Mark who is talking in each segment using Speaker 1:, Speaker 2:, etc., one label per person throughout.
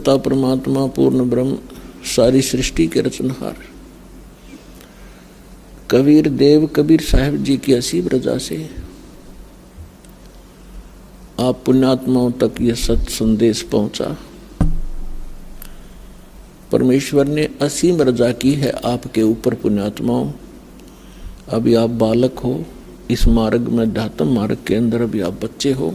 Speaker 1: करता परमात्मा पूर्ण ब्रह्म सारी सृष्टि के रचनहार। कबीर देव कबीर साहब जी की असीम रजा से आप पुण्यात्माओं तक यह सत संदेश पहुंचा। परमेश्वर ने असीम रजा की है आपके ऊपर पुण्यात्माओं। अभी आप बालक हो, इस मार्ग में अध्यात्म मार्ग के अंदर अभी आप बच्चे हो।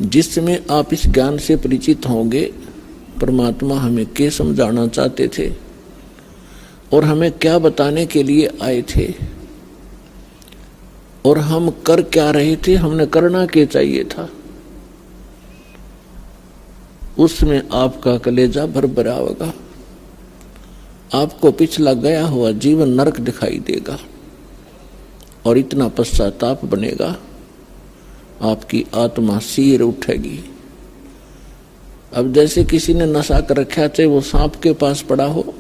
Speaker 1: जिस समय आप इस ज्ञान से परिचित होंगे, परमात्मा हमें क्या समझाना चाहते थे और हमें क्या बताने के लिए आए थे और हम कर क्या रहे थे, हमने करना क्या चाहिए था, उसमें आपका कलेजा भर भरा होगा। आपको पिछला गया हुआ जीवन नरक दिखाई देगा और इतना पश्चाताप बनेगा, आपकी आत्मा सिर उठेगी। अब जैसे किसी ने नशा कर रखा, चाहे वो सांप के पास पड़ा हो,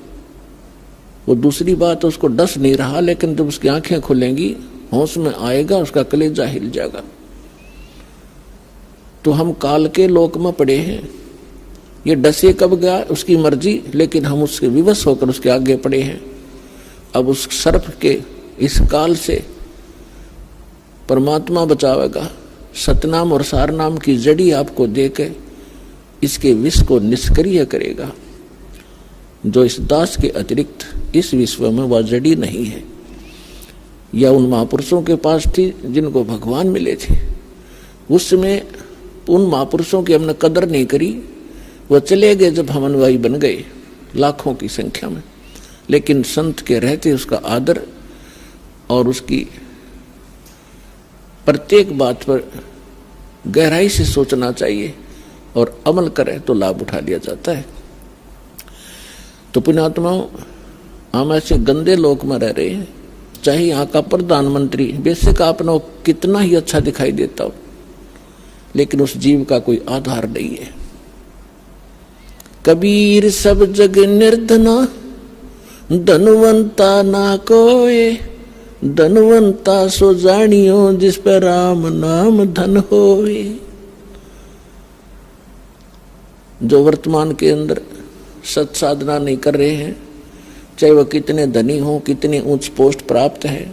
Speaker 1: वो दूसरी बात उसको डस नहीं रहा, लेकिन जब उसकी आंखें खुलेंगी, होश में आएगा, उसका कलेजा हिल जाएगा। तो हम काल के लोक में पड़े हैं। ये डसे कब गया उसकी मर्जी, लेकिन हम उसके विवश होकर उसके आगे पड़े हैं। अब उस सर्प के इस काल से परमात्मा बचावेगा। सतनाम और सारनाम की जड़ी आपको देके इसके विष को निष्क्रिय करेगा। जो इस दास के अतिरिक्त इस विश्व में वह जड़ी नहीं है, या उन महापुरुषों के पास थी जिनको भगवान मिले थे। उसमें उन महापुरुषों की हमने कदर नहीं करी। वह चले गए जब हम अनुयायी बन गए लाखों की संख्या में, लेकिन संत के रहते उसका आदर और उसकी प्रत्येक बात पर गहराई से सोचना चाहिए और अमल करें तो लाभ उठा लिया जाता है। तो पुण्यात्माओं, हम ऐसे गंदे लोक में रह रहे हैं। चाहे यहाँ का प्रधानमंत्री बेशक आपने कितना ही अच्छा दिखाई देता हो, लेकिन उस जीव का कोई आधार नहीं है। कबीर सब जग निर्धना, धनवंता ना कोय, धनवंता सो जानियो जिस पर राम नाम धन होए। जो वर्तमान के अंदर सत साधना नहीं कर रहे हैं, चाहे वह कितने धनी हो, कितनी उच्च पोस्ट प्राप्त है,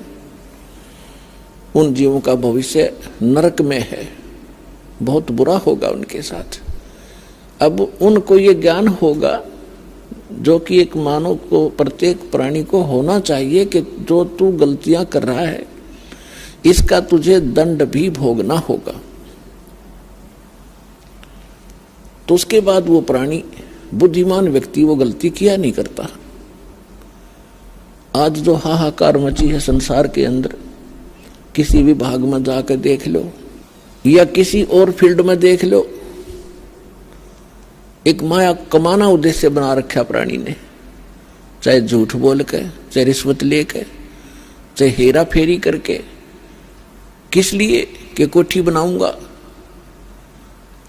Speaker 1: उन जीवों का भविष्य नरक में है। बहुत बुरा होगा उनके साथ। अब उनको ये ज्ञान होगा जो कि एक मानव को, प्रत्येक प्राणी को होना चाहिए कि जो तू गलतियां कर रहा है इसका तुझे दंड भी भोगना होगा। तो उसके बाद वो प्राणी, बुद्धिमान व्यक्ति, वो गलती किया नहीं करता। आज जो हाहाकार मची है संसार के अंदर, किसी भी भाग में जाकर देख लो या किसी और फील्ड में देख लो, एक माया कमाना उद्देश्य बना रखा प्राणी ने। चाहे झूठ बोल के, चाहे रिश्वत लेके, चाहे हेरा फेरी करके। किस लिए? कि कोठी बनाऊंगा,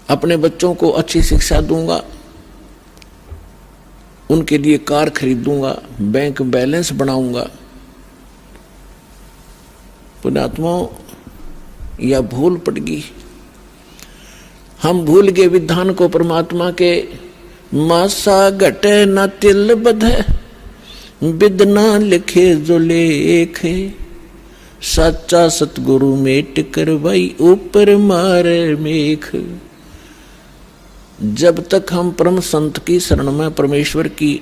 Speaker 1: अपने बच्चों को अच्छी शिक्षा दूंगा, उनके लिए कार खरीदूंगा, बैंक बैलेंस बनाऊंगा। पुण्यात्माओं, यह भूल पड़ गई। हम भूल गए विधान को परमात्मा के। मासा घटे न तिल बधे, बिदना लिखे जो लेखे, सच्चा सतगुरु मेट करवाई ऊपर मारे मेख। जब तक हम परम संत की शरण में परमेश्वर की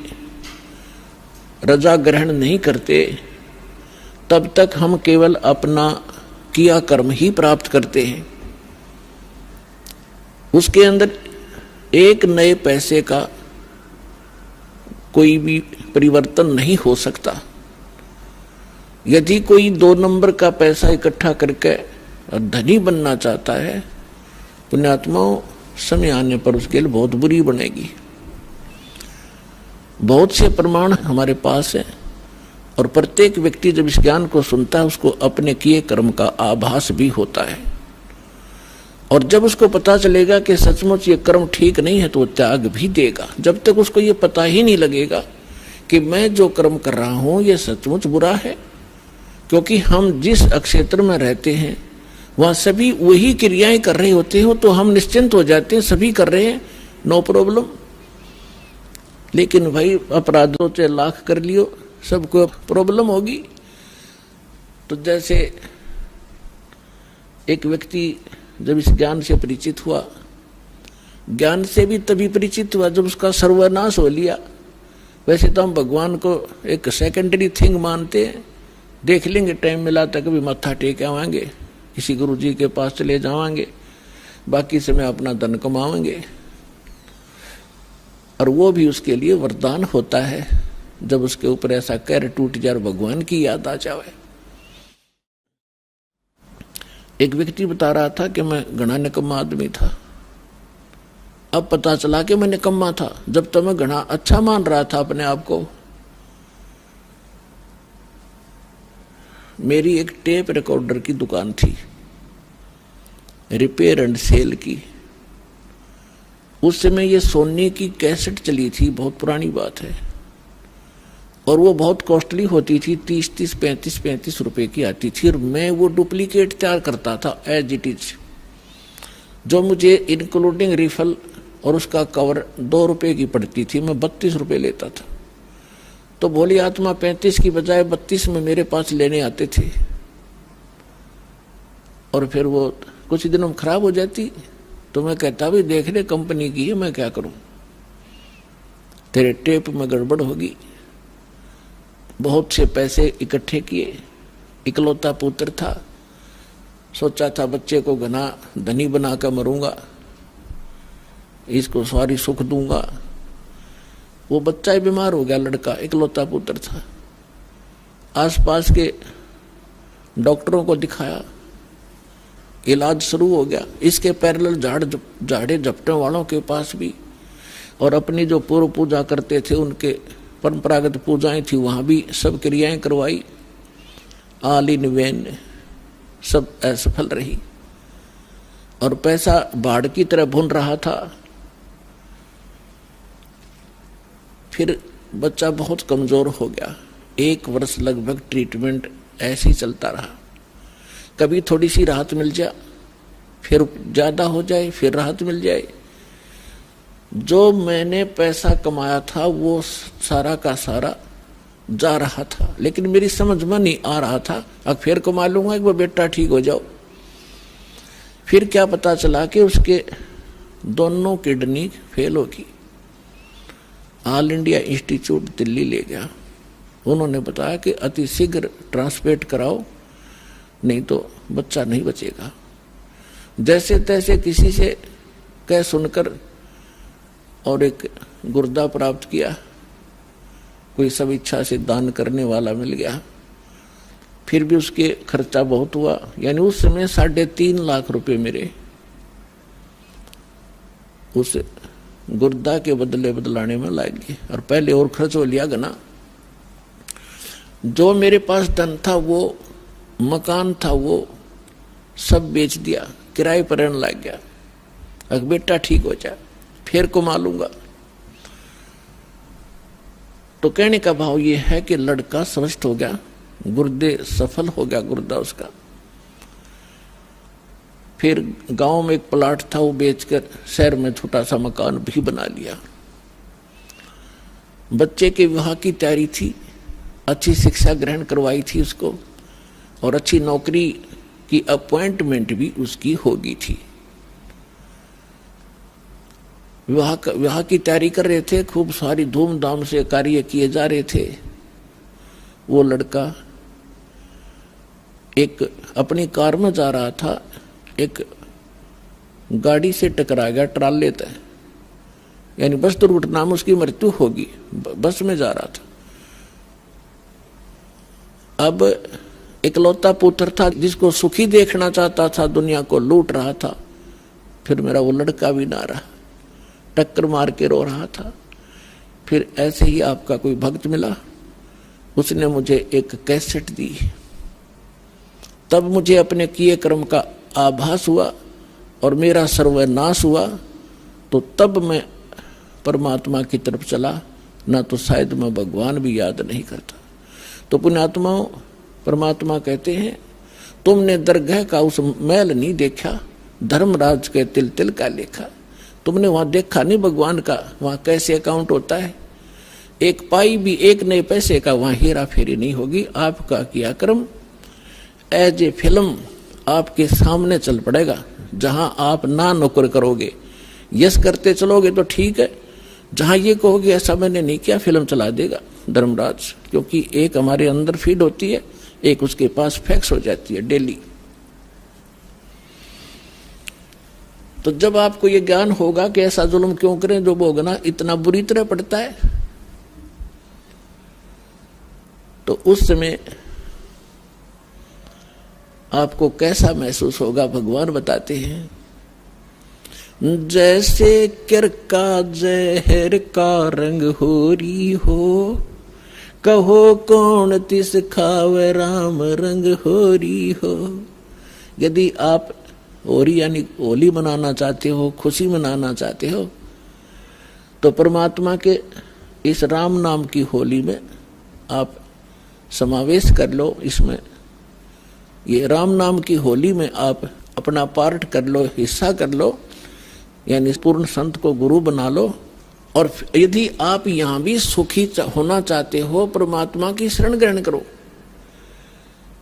Speaker 1: रजा ग्रहण नहीं करते, तब तक हम केवल अपना किया कर्म ही प्राप्त करते हैं। उसके अंदर एक नए पैसे का कोई भी परिवर्तन नहीं हो सकता। यदि कोई 2 नंबर का पैसा इकट्ठा करके धनी बनना चाहता है, पुण्यात्माओं, समय आने पर उसके लिए बहुत बुरी बनेगी। बहुत से प्रमाण हमारे पास है और प्रत्येक व्यक्ति जब इस ज्ञान को सुनता है उसको अपने किए कर्म का आभास भी होता है। और जब उसको पता चलेगा कि सचमुच ये कर्म ठीक नहीं है तो वो त्याग भी देगा। जब तक उसको ये पता ही नहीं लगेगा कि मैं जो कर्म कर रहा हूं ये सचमुच बुरा है, क्योंकि हम जिस क्षेत्र में रहते हैं वहां सभी वही क्रियाएं कर रहे होते हो तो हम निश्चिंत हो जाते हैं, सभी कर रहे हैं, नो प्रॉब्लम। लेकिन भाई अपराधों से लाख कर लियो, सबको प्रॉब्लम होगी। तो जैसे एक व्यक्ति जब इस ज्ञान से परिचित हुआ, ज्ञान से भी तभी परिचित हुआ जब उसका सर्वनाश हो लिया। वैसे तो हम भगवान को एक सेकेंडरी थिंग मानते हैं, देख लेंगे टाइम मिला तक भी मत्था टेक आवाएंगे, किसी गुरु जी के पास चले जावांगे, बाकी समय अपना धन कमाएंगे। और वो भी उसके लिए वरदान होता है जब उसके ऊपर ऐसा कहर टूट जाए, भगवान की याद आ जाए। एक व्यक्ति बता रहा था कि मैं घना निकम्मा आदमी था। अब पता चला कि मैं निकम्मा था, जब तो मैं घना अच्छा मान रहा था अपने आप को। मेरी एक टेप रिकॉर्डर की दुकान थी, रिपेयर एंड सेल की। उस समय ये सोनी की कैसेट चली थी, बहुत पुरानी बात है, और वो बहुत कॉस्टली होती थी, 30-30, 35-35 रुपए की आती थी। और मैं वो डुप्लीकेट तैयार करता था एज इट इज, जो मुझे इंक्लूडिंग रिफल और उसका कवर 2 रुपए की पड़ती थी, मैं 32 रुपए लेता था। तो भोली आत्मा 35 की बजाय 32 में मेरे पास लेने आते थे, और फिर वो कुछ दिनों में खराब हो जाती। तो मैं कहता भी देख ले कंपनी की है, मैं क्या करूं, तेरे टेप में गड़बड़ होगी। बहुत से पैसे इकट्ठे किए, इकलौता पुत्र था, सोचा था बच्चे को घना धनी बनाकर मरूंगा, इसको सारी सुख दूंगा। वो बच्चा ही बीमार हो गया, लड़का इकलौता पुत्र था। आसपास के डॉक्टरों को दिखाया, इलाज शुरू हो गया। इसके पैरेलल झाड़े झपटे वालों के पास भी, और अपनी जो पूर्व पूजा करते थे उनके परंपरागत पूजाएं थी, वहां भी सब क्रियाएं करवाई। ऑल इन वेन, सब असफल रही, और पैसा बाढ़ की तरह भुन रहा था। फिर बच्चा बहुत कमजोर हो गया। 1 वर्ष लगभग ट्रीटमेंट ऐसे ही चलता रहा। कभी थोड़ी सी राहत मिल जाए, फिर ज्यादा हो जाए, फिर राहत मिल जाए। जो मैंने पैसा कमाया था वो सारा का सारा जा रहा था, लेकिन मेरी समझ में नहीं आ रहा था। अब फिर कमा लूंगा, एक बार बेटा ठीक हो जाओ। फिर क्या पता चला कि उसके दोनों किडनी फेल होगी। ऑल इंडिया इंस्टीट्यूट दिल्ली ले गया। उन्होंने बताया कि अति शीघ्र ट्रांसप्लांट कराओ, नहीं तो बच्चा नहीं बचेगा। जैसे तैसे किसी से कह सुनकर और एक गुर्दा प्राप्त किया, कोई सब इच्छा से दान करने वाला मिल गया। फिर भी उसके खर्चा बहुत हुआ, यानी उस समय 3.5 लाख रुपए मेरे उस गुर्दा के बदले बदलाने में लग गए, और पहले और खर्च हो लिया गना। जो मेरे पास धन था, वो मकान था, वो सब बेच दिया, किराए पर रहने लग गया। अब बेटा ठीक हो जाए, फिर कमा लूंगा। तो कहने का भाव ये है कि लड़का स्वस्थ हो गया, गुर्दे सफल हो गया गुर्दा उसका। फिर गांव में एक प्लाट था, वो बेचकर शहर में छोटा सा मकान भी बना लिया। बच्चे के विवाह की तैयारी थी, अच्छी शिक्षा ग्रहण करवाई थी उसको, और अच्छी नौकरी की अपॉइंटमेंट भी उसकी होगी थी। विवाह की तैयारी कर रहे थे, खूब सारी धूमधाम से कार्य किए जा रहे थे। वो लड़का एक अपनी कार में जा रहा था, एक गाड़ी से टकरा गया, ट्राले तय, यानी बस दुर्घटना में उसकी मृत्यु होगी। बस में जा रहा था। अब इकलौता पुत्र था, जिसको सुखी देखना चाहता था, दुनिया को लूट रहा था। फिर मेरा वो लड़का भी ना रहा, टक्कर मार के रो रहा था। फिर ऐसे ही आपका कोई भक्त मिला, उसने मुझे एक कैसेट दी। तब मुझे अपने किए कर्म का आभास हुआ और मेरा सर्वनाश हुआ। तो तब मैं परमात्मा की तरफ चला, ना तो शायद मैं भगवान भी याद नहीं करता। तो पुण्यात्माओं, परमात्मा कहते हैं तुमने दरगाह का उस महल नहीं देखा, धर्मराज के तिल तिल का लेखा। तुमने वहां देखा नहीं भगवान का वहां कैसे अकाउंट होता है। एक पाई भी एक नए पैसे का वहां हेरा फेरी नहीं होगी। आपका किया कर्म एज ए फिल्म आपके सामने चल पड़ेगा, जहां आप ना नौकर करोगे, यस करते चलोगे तो ठीक है, जहां ये कहोगे ऐसा मैंने नहीं किया, फिल्म चला देगा धर्मराज। क्योंकि एक हमारे अंदर फीड होती है, एक उसके पास फैक्स हो जाती है डेली। तो जब आपको ये ज्ञान होगा कि ऐसा जुल्म क्यों करें, जो भोगना इतना बुरी तरह पड़ता है, तो उस समय आपको कैसा महसूस होगा भगवान बताते हैं। जैसे किर का जहर का रंग होरी हो, कहो कौन तिस खावे राम रंग होरी हो। यदि आप होली यानी होली मनाना चाहते हो, खुशी मनाना चाहते हो, तो परमात्मा के इस राम नाम की होली में आप समावेश कर लो। इसमें ये राम नाम की होली में आप अपना पार्ट कर लो, हिस्सा कर लो, यानी पूर्ण संत को गुरु बना लो। और यदि आप यहां भी सुखी होना चाहते हो, परमात्मा की शरण ग्रहण करो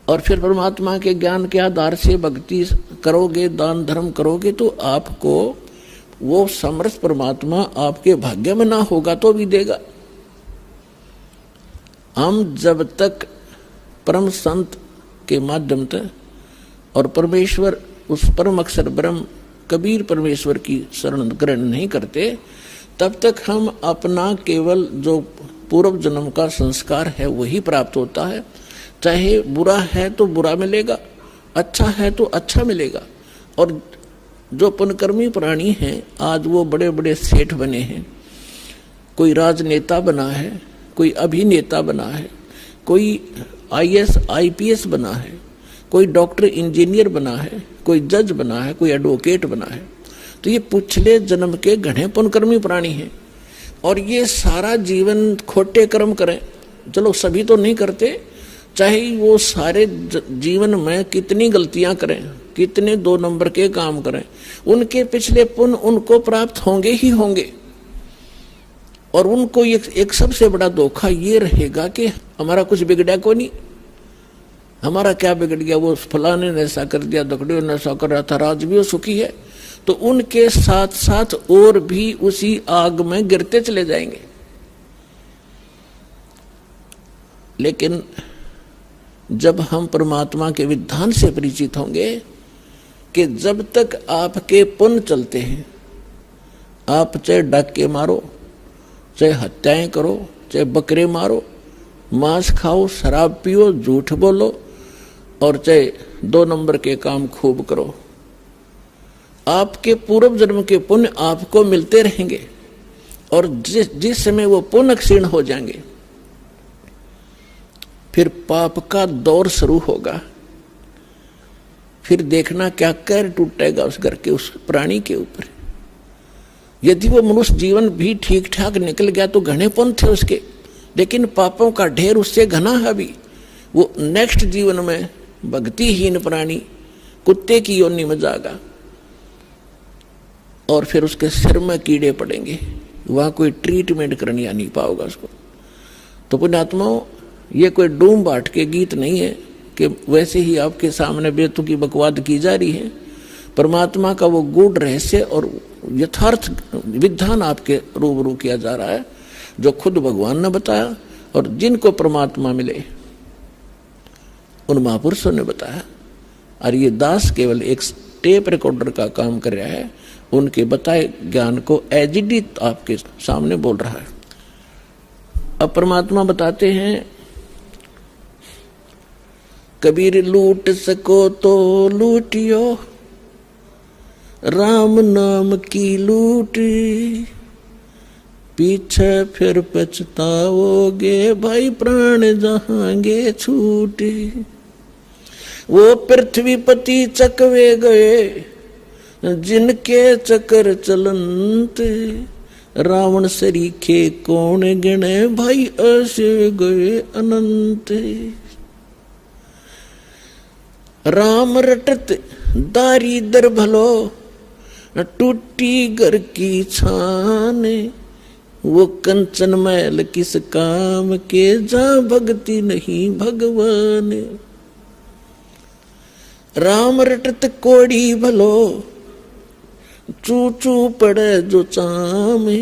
Speaker 1: और फिर परमात्मा के ज्ञान के आधार से भक्ति करोगे, दान धर्म करोगे, तो आपको वो समर्थ परमात्मा आपके भाग्य में ना होगा तो भी देगा। हम जब तक परम संत के माध्यम से और परमेश्वर उस परम अक्षर ब्रह्म कबीर परमेश्वर की शरण ग्रहण नहीं करते, तब तक हम अपना केवल जो पूर्व जन्म का संस्कार है वही प्राप्त होता है। चाहे बुरा है तो बुरा मिलेगा, अच्छा है तो अच्छा मिलेगा। और जो पुण्यकर्मी प्राणी हैं, आज वो बड़े बड़े सेठ बने हैं, कोई राजनेता बना है, कोई अभिनेता बना है, कोई IAS IPS बना है, कोई डॉक्टर इंजीनियर बना है, कोई जज बना है, कोई एडवोकेट बना है। तो ये पिछले जन्म के घने पुण्यकर्मी प्राणी हैं। और ये सारा जीवन खोटे कर्म करें, चलो सभी तो नहीं करते, चाहे वो सारे जीवन में कितनी गलतियां करें, कितने 2 नंबर के काम करें, उनके पिछले पुण्य उनको प्राप्त होंगे ही होंगे। और उनको एक सबसे बड़ा धोखा ये रहेगा कि हमारा कुछ बिगड़ा को नहीं, हमारा क्या बिगड़ गया, वो फलाने ने ऐसा कर दिया, दकड़ियों ने ऐसा कर रहा था, राज भी वो सुखी है। तो उनके साथ साथ और भी उसी आग में गिरते चले जाएंगे। लेकिन जब हम परमात्मा के विधान से परिचित होंगे कि जब तक आपके पुण्य चलते हैं, आप चाहे डाके मारो, चाहे हत्याएं करो, चाहे बकरे मारो, मांस खाओ, शराब पियो, झूठ बोलो, और चाहे 2 नंबर के काम खूब करो, आपके पूर्व जन्म के पुण्य आपको मिलते रहेंगे। और जिस समय वो पुण्य क्षीण हो जाएंगे, फिर पाप का दौर शुरू होगा। फिर देखना क्या कहर टूटेगा उस घर के, उस प्राणी के ऊपर। यदि वो मनुष्य जीवन भी ठीक ठाक निकल गया तो घने पुण्य थे उसके, लेकिन पापों का ढेर उससे घना है भी। वो नेक्स्ट जीवन में भक्तिहीन प्राणी कुत्ते की योनि में जाएगा और फिर उसके सिर में कीड़े पड़ेंगे, वहां कोई ट्रीटमेंट करनी आ नहीं पाओगा उसको। तो पुण्यात्माओं, ये कोई डूम बाट के गीत नहीं है कि वैसे ही आपके सामने बेतु की बकवाद की जा रही है। परमात्मा का वो गूढ़ रहस्य और यथार्थ विधान आपके रूबरू किया जा रहा है, जो खुद भगवान ने बताया और जिनको परमात्मा मिले उन महापुरुषों ने बताया। और ये दास केवल एक टेप रिकॉर्डर का काम कर रहा है, उनके बताए ज्ञान को एज इट इज आपके सामने बोल रहा है। अब परमात्मा बताते हैं, कबीर लूट सको तो लूटियो, राम नाम की लूट, पीछे फिर पछताओगे भाई प्राण जहांगे छूट। वो पृथ्वीपति चकवे गए जिनके चक्कर चलंत, रावण सरीखे कौन गिने भाई ऐसे गए अनंत। राम रटत दारी दर भलो, न टूटी घर की छान, वो कंचन मैल किस काम के, जहाँ भक्ति नहीं भगवान। राम रटत कोड़ी भलो, चू चू पड़े जो चामे,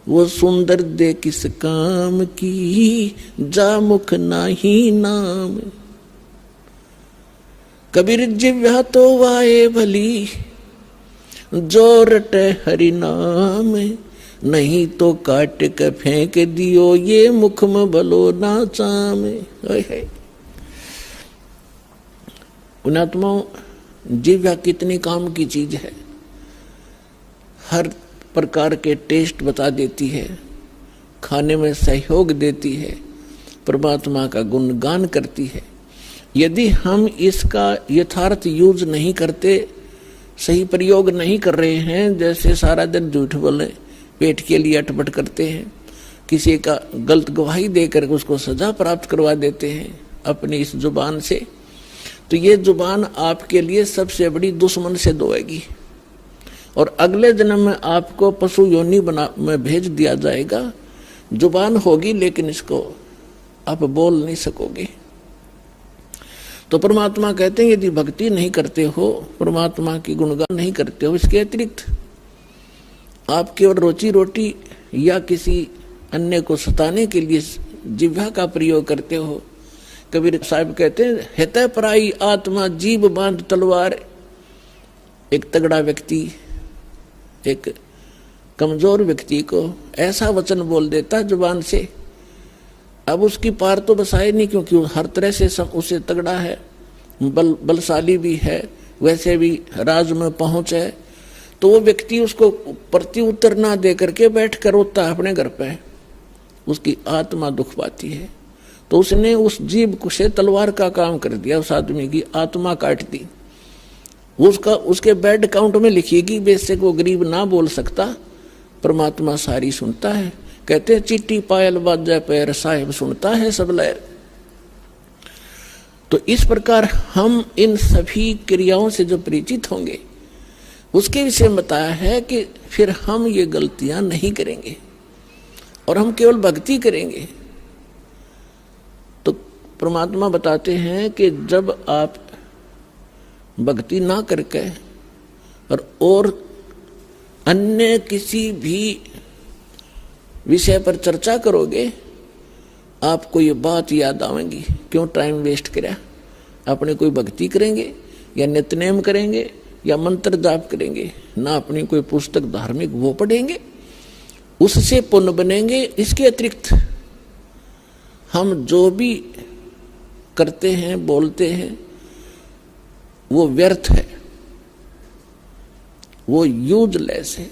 Speaker 1: वो सुंदर दे किस काम की, जा मुख नाही नाम। कबीर जिव्या तो वाए भली, जो रटे हरि नाम, नहीं तो काट के फेंक दियो, ये मुख में भलो ना चामे। पुण्यात्माओं, जिव्या कितनी काम की चीज है, हर प्रकार के टेस्ट बता देती है, खाने में सहयोग देती है, परमात्मा का गुणगान करती है। यदि हम इसका यथार्थ यूज नहीं करते, सही प्रयोग नहीं कर रहे हैं, जैसे सारा दिन झूठ बोले, पेट के लिए अटपट करते हैं, किसी का गलत गवाही देकर उसको सजा प्राप्त करवा देते हैं अपनी इस जुबान से, तो ये जुबान आपके लिए सबसे बड़ी दुश्मन से दोएगी और अगले जन्म में आपको पशु योनि में भेज दिया जाएगा। जुबान होगी लेकिन इसको आप बोल नहीं सकोगे। तो परमात्मा कहते हैं यदि भक्ति नहीं करते हो, परमात्मा की गुणगान नहीं करते हो, इसके अतिरिक्त आप केवल रोजी रोटी या किसी अन्य को सताने के लिए जिह्वा का प्रयोग करते हो। कबीर साहब कहते हैं हितै पराई आत्मा जीभ बांध तलवार। एक तगड़ा व्यक्ति एक कमजोर व्यक्ति को ऐसा वचन बोल देता जुबान से, अब उसकी पार तो बसाए नहीं, क्योंकि वो हर तरह से सब उसे तगड़ा है, बलशाली भी है, वैसे भी राज में पहुंच है, तो वो व्यक्ति उसको प्रति उत्तर ना दे करके बैठ कर रोता है अपने घर पे, उसकी आत्मा दुख पाती है। तो उसने उस जीभ से तलवार का काम कर दिया, उस आदमी की आत्मा काट दी। उसके बैड काउंट में लिखिएगी, बेशक वो गरीब ना बोल सकता, परमात्मा सारी सुनता है। कहते हैं चिट्टी पायल बाजा पैर साहिब सुनता है सब लहर। तो इस प्रकार हम इन सभी क्रियाओं से जो परिचित होंगे उसके विषय में बताया है कि फिर हम ये गलतियां नहीं करेंगे और हम केवल भक्ति करेंगे। तो परमात्मा बताते हैं कि जब आप भक्ति ना करके और अन्य किसी भी विषय पर चर्चा करोगे, आपको ये बात याद आवेगी, क्यों टाइम वेस्ट करा। अपने कोई भक्ति करेंगे या नित्यनेम करेंगे या मंत्र जाप करेंगे, ना अपनी कोई पुस्तक धार्मिक वो पढ़ेंगे, उससे पुण्य बनेंगे। इसके अतिरिक्त हम जो भी करते हैं बोलते हैं वो व्यर्थ है, वो यूजलेस है।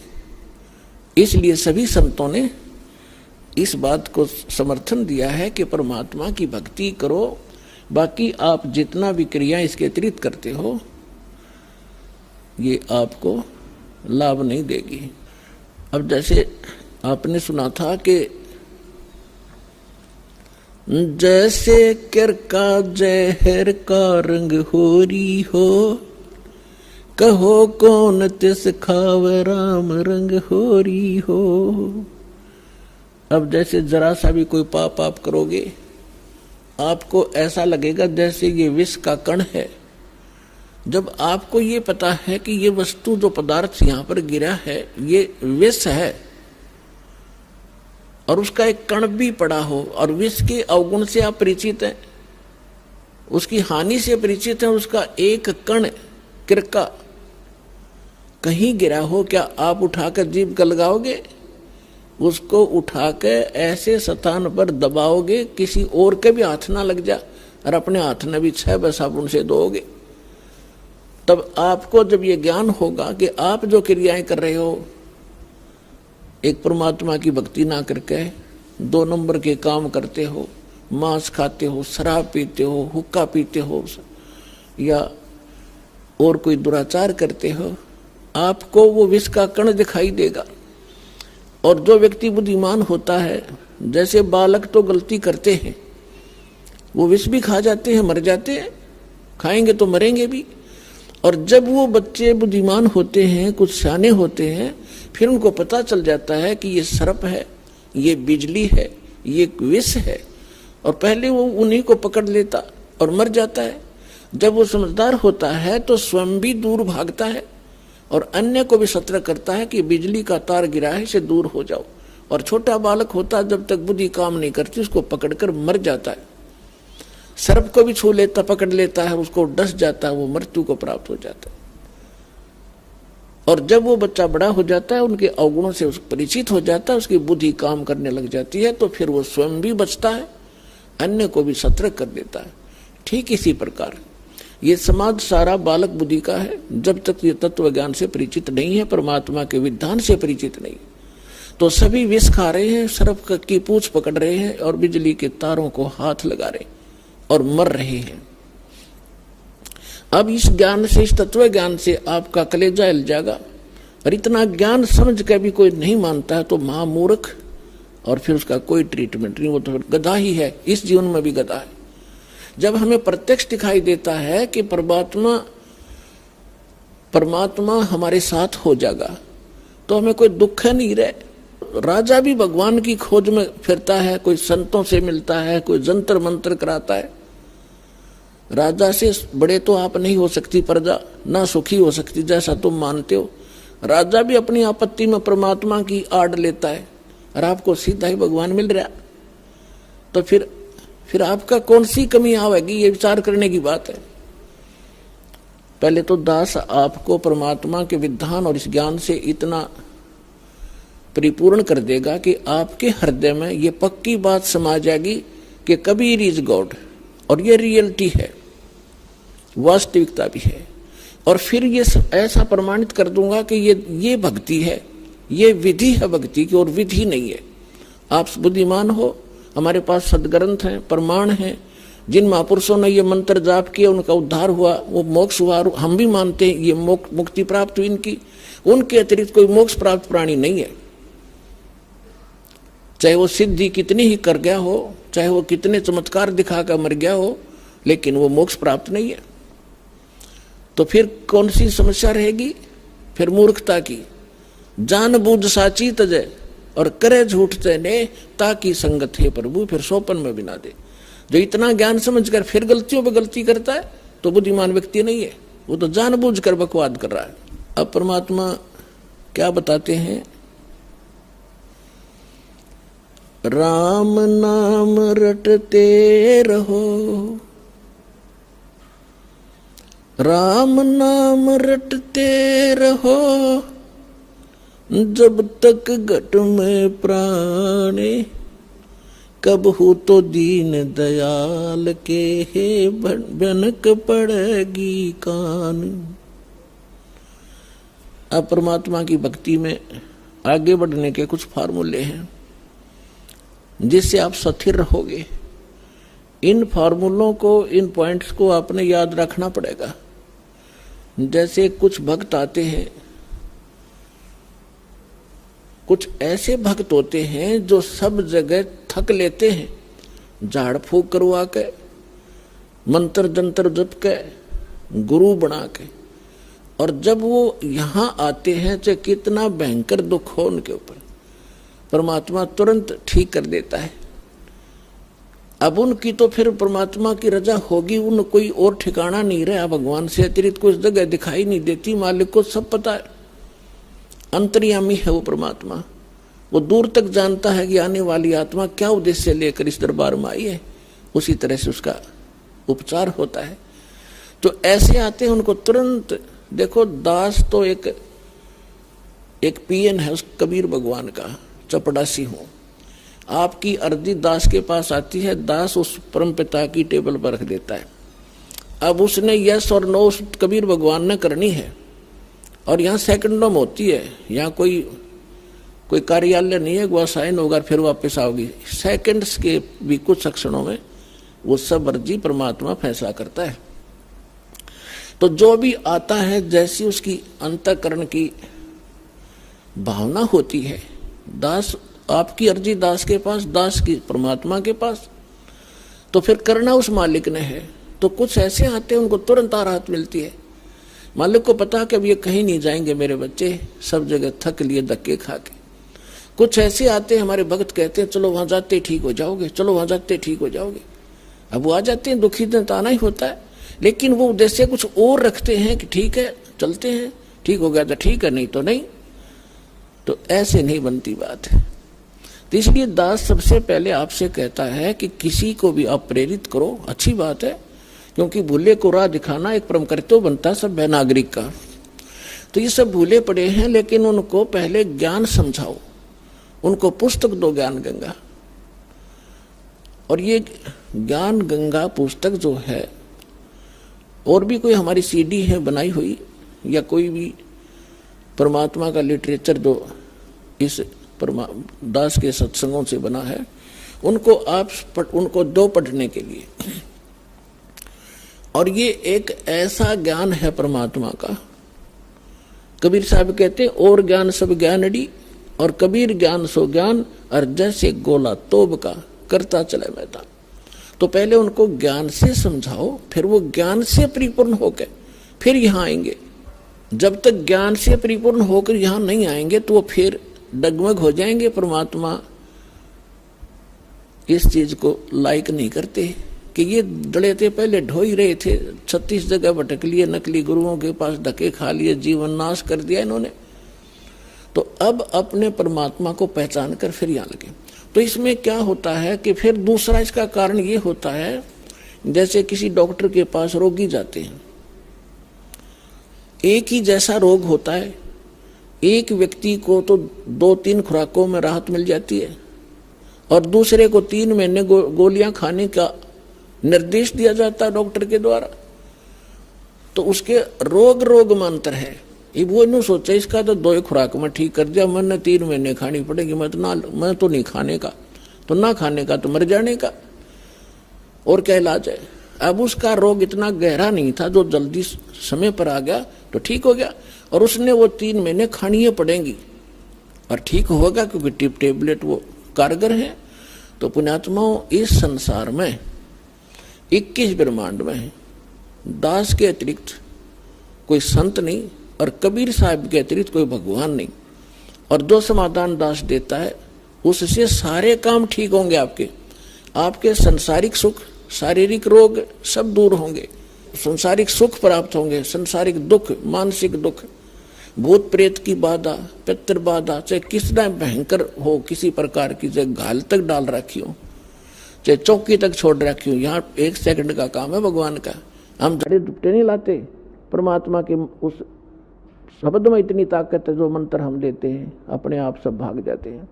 Speaker 1: इसलिए सभी संतों ने इस बात को समर्थन दिया है कि परमात्मा की भक्ति करो, बाकी आप जितना भी क्रिया इसके अतिरिक्त करते हो ये आपको लाभ नहीं देगी। अब जैसे आपने सुना था कि जैसे कर का जहर का रंग होरी हो, कहो कौन तिस खाव राम रंग होरी हो। अब जैसे जरा सा भी कोई पाप आप करोगे, आपको ऐसा लगेगा जैसे ये विष का कण है। जब आपको ये पता है कि ये वस्तु जो पदार्थ यहाँ पर गिरा है ये विष है और उसका एक कण भी पड़ा हो, और विष के अवगुण से आप परिचित हैं, उसकी हानि से परिचित हैं, उसका एक कण किरका कहीं गिरा हो, क्या आप उठाकर जीभ का लगाओगे? उसको उठाकर ऐसे स्थान पर दबाओगे किसी और के भी हाथ ना लग जा, और अपने हाथ में भी 6 साबुन से धोओगे। तब आपको जब ये ज्ञान होगा कि आप जो क्रियाएं कर रहे हो, एक परमात्मा की भक्ति ना करके 2 नंबर के काम करते हो, मांस खाते हो, शराब पीते हो, हुक्का पीते हो या और कोई दुराचार करते हो, आपको वो विष का कण दिखाई देगा। और जो व्यक्ति बुद्धिमान होता है, जैसे बालक तो गलती करते हैं, वो विष भी खा जाते हैं, मर जाते हैं, खाएंगे तो मरेंगे भी। और जब वो बच्चे बुद्धिमान होते हैं, कुछ सियाने होते हैं, फिर उनको पता चल जाता है कि ये सर्प है, ये बिजली है, ये विष है, और पहले वो उन्हीं को पकड़ लेता और मर जाता है। जब वो समझदार होता है तो स्वयं भी दूर भागता है और अन्य को भी सतर्क करता है कि बिजली का तार गिरा है, इससे दूर हो जाओ। और छोटा बालक होता, जब तक बुद्धि काम नहीं करती, उसको पकड़कर मर जाता है। सर्प को भी छू लेता, पकड़ लेता है, उसको डस जाता है, वो मृत्यु को प्राप्त हो जाता है। और जब वो बच्चा बड़ा हो जाता है, उनके अवगुणों से परिचित हो जाता है, उसकी बुद्धि काम करने लग जाती है, तो फिर वो स्वयं भी बचता है, अन्य को भी सतर्क कर देता है। ठीक इसी प्रकार ये समाज सारा बालक बुद्धि का है। जब तक ये तत्व ज्ञान से परिचित नहीं है, परमात्मा के विधान से परिचित नहीं, तो सभी विष खा रहे हैं, सर्प की पूंछ पकड़ रहे हैं और बिजली के तारों को हाथ लगा रहे और मर रहे हैं। अब इस ज्ञान से, इस तत्व ज्ञान से आपका कलेजा हिल जाएगा। और इतना ज्ञान समझ के भी कोई नहीं मानता है तो महामूर्ख, और फिर उसका कोई ट्रीटमेंट नहीं, वो तो गधा ही है, इस जीवन में भी गधा है। जब हमें प्रत्यक्ष दिखाई देता है कि परमात्मा हमारे साथ हो जाएगा, तो हमें कोई दुख नहीं रहे। राजा भी भगवान की खोज में फिरता है, कोई संतों से मिलता है, कोई जंतर मंत्र कराता है। राजा से बड़े तो आप नहीं हो सकती प्रजा, ना सुखी हो सकती जैसा तुम मानते हो। राजा भी अपनी आपत्ति में परमात्मा की आड़ लेता है और आपको सीधा ही भगवान मिल रहा, तो फिर आपका कौन सी कमी आवेगी, ये विचार करने की बात है। पहले तो दास आपको परमात्मा के विधान और इस ज्ञान से इतना परिपूर्ण कर देगा कि आपके हृदय में ये पक्की बात समा जाएगी कि कबीर इज गॉड, और ये रियलिटी है, वास्तविकता भी है। और फिर ये ऐसा प्रमाणित कर दूंगा कि ये भक्ति है, ये विधि है भक्ति की, और विधि नहीं है। आप बुद्धिमान हो, हमारे पास सदग्रंथ हैं, प्रमाण हैं, जिन महापुरुषों ने ये मंत्र जाप किया उनका उद्धार हुआ, वो मोक्ष हुआ, हम भी मानते हैं ये मुक्ति प्राप्त हुई इनकी। उनके अतिरिक्त कोई मोक्ष प्राप्त प्राणी नहीं है। चाहे वो सिद्धि कितनी ही कर गया हो, चाहे वो कितने चमत्कार दिखाकर मर गया हो, लेकिन वो मोक्ष प्राप्त नहीं है। तो फिर कौन सी समस्या रहेगी? फिर मूर्खता की। जानबूझ साची तजय और करे झूठ तने, ताकि संगत है प्रभु, फिर सोपन में भी ना दे। जो इतना ज्ञान समझकर फिर गलतियों पे गलती करता है तो बुद्धिमान व्यक्ति नहीं है, वो तो जानबूझ कर बकवाद कर रहा है। अब परमात्मा क्या बताते हैं? राम नाम रटते रहो, राम नाम रटते रहो, जब तक घट में प्राणे, कब हो तो दीन दयाल के हे भनक पड़ेगी कान। अब परमात्मा की भक्ति में आगे बढ़ने के कुछ फार्मूले हैं जिससे आप स्थिर रहोगे। इन फार्मूलों को, इन पॉइंट्स को आपने याद रखना पड़ेगा। जैसे कुछ भक्त आते हैं, कुछ ऐसे भक्त होते हैं जो सब जगह थक लेते हैं, झाड़ फूक करवा के, मंत्र जंतर जप के, गुरु बना के, और जब वो यहाँ आते हैं चाहे कितना भयंकर दुख हो उनके ऊपर, परमात्मा तुरंत ठीक कर देता है। अब उनकी तो फिर परमात्मा की रजा होगी, उन कोई और ठिकाना नहीं रहा, भगवान से अतिरिक्त कुछ जगह दिखाई नहीं देती। मालिक को सब पता है, अंतर्यामी है वो परमात्मा। वो दूर तक जानता है कि आने वाली आत्मा क्या उद्देश्य लेकर इस दरबार में आई है, उसी तरह से उसका उपचार होता है। तो ऐसे आते हैं, उनको तुरंत देखो। दास तो एक पीएन है उस कबीर भगवान का, चपड़ासी हूं। आपकी अर्जी दास के पास आती है, दास उस परम पिता की टेबल पर रख देता है। अब उसने यस और नो उस कबीर भगवान ने करनी है, और यहाँ सेकंडों में होती है। यहाँ कोई कार्यालय नहीं है, वह साइन होगा फिर वापस आओगी। सेकंड्स के भी कुछ क्षणों में वो सब अर्जी परमात्मा फैसला करता है। तो जो भी आता है, जैसी उसकी अंतःकरण की भावना होती है, दास आपकी अर्जी दास के पास, दास की परमात्मा के पास, तो फिर करना उस मालिक ने है। तो कुछ ऐसे आते हैं उनको तुरंत राहत मिलती है। मालिक को पता कि अब ये कहीं नहीं जाएंगे मेरे बच्चे, सब जगह थक लिए धक्के खा के। कुछ ऐसे आते हैं हमारे भक्त कहते हैं चलो वहां जाते ठीक हो जाओगे, चलो वहां जाते ठीक हो जाओगे। अब वो आ जाते हैं, दुखी दिन तो आना ही होता है, लेकिन वो उद्देश्य कुछ और रखते हैं कि ठीक है चलते हैं, ठीक हो गया तो ठीक है, नहीं तो नहीं। तो ऐसे नहीं बनती बात है। तो इसलिए दास सबसे पहले आपसे कहता है कि किसी को भी आप प्रेरित करो, अच्छी बात है, क्योंकि भूले को राह दिखाना एक परम कर्तव्य बनता है सब नागरिक का। तो ये सब भूले पड़े हैं, लेकिन उनको पहले ज्ञान समझाओ, उनको पुस्तक दो ज्ञान गंगा। और ये ज्ञान गंगा पुस्तक जो है, और भी कोई हमारी सीडी है बनाई हुई, या कोई भी परमात्मा का लिटरेचर जो इस दास के सत्संगों से बना है, उनको उनको दो पढ़ने के लिए। और ये एक ऐसा ज्ञान है परमात्मा का, कबीर साहब कहते और ज्ञान सब ज्ञानड़ी, और कबीर ज्ञान सो ज्ञान, और जैसे गोला तोब का करता चले मैदान। तो पहले उनको ज्ञान से समझाओ, फिर वो ज्ञान से परिपूर्ण होकर फिर यहाँ आएंगे। जब तक ज्ञान से परिपूर्ण होकर यहाँ नहीं आएंगे तो वो फिर डगमग हो जाएंगे। परमात्मा इस चीज को लाइक नहीं करते कि ये डले थे, पहले ढो ही रहे थे, 36 जगह भटक लिए, नकली गुरुओं के पास धक्के खा लिए, जीवन नाश कर दिया इन्होंने। तो अब अपने परमात्मा को पहचान कर फिर यहाँ लगे। तो इसमें क्या होता है कि फिर दूसरा इसका कारण ये होता है, जैसे किसी डॉक्टर के पास रोगी जाते हैं, एक ही जैसा रोग होता है, एक व्यक्ति को तो 2-3 खुराकों में राहत मिल जाती है, और दूसरे को 3 महीने गोलियां खाने का निर्देश दिया जाता है डॉक्टर के द्वारा। तो उसके रोग में अंतर है। ये वो नहीं सोचा इसका तो 2 खुराक में ठीक कर दिया, मैंने 3 महीने खानी पड़ेगी, मैं तो नहीं खाने का, तो ना खाने का तो मर जाने का, और क्या इलाज है। अब उसका रोग इतना गहरा नहीं था, जो जल्दी समय पर आ गया तो ठीक हो गया, और उसने वो 3 महीने खानी पड़ेंगी और ठीक होगा, क्योंकि टेबलेट वो कारगर है। तो पुण्यात्माओं, इस संसार में 21 ब्रह्मांड में दास के अतिरिक्त कोई संत नहीं, और कबीर साहब के अतिरिक्त कोई भगवान नहीं। और जो समाधान दास देता है उससे सारे काम ठीक होंगे, आपके संसारिक सुख, शारीरिक रोग सब दूर होंगे, संसारिक सुख प्राप्त होंगे, संसारिक दुख, मानसिक दुख, भूत प्रेत की बाधा, पितृ बाधा, चाहे किस तरह भयंकर हो, किसी प्रकार की, चाहे घाल तक डाल रखी हो, चाहे चौकी तक छोड़ रखी हो, यहाँ 1 सेकंड का काम है भगवान का। हम जड़े दुपटे नहीं लाते, परमात्मा के उस शब्द में इतनी ताकत है, जो मंत्र हम देते हैं अपने आप सब भाग जाते हैं।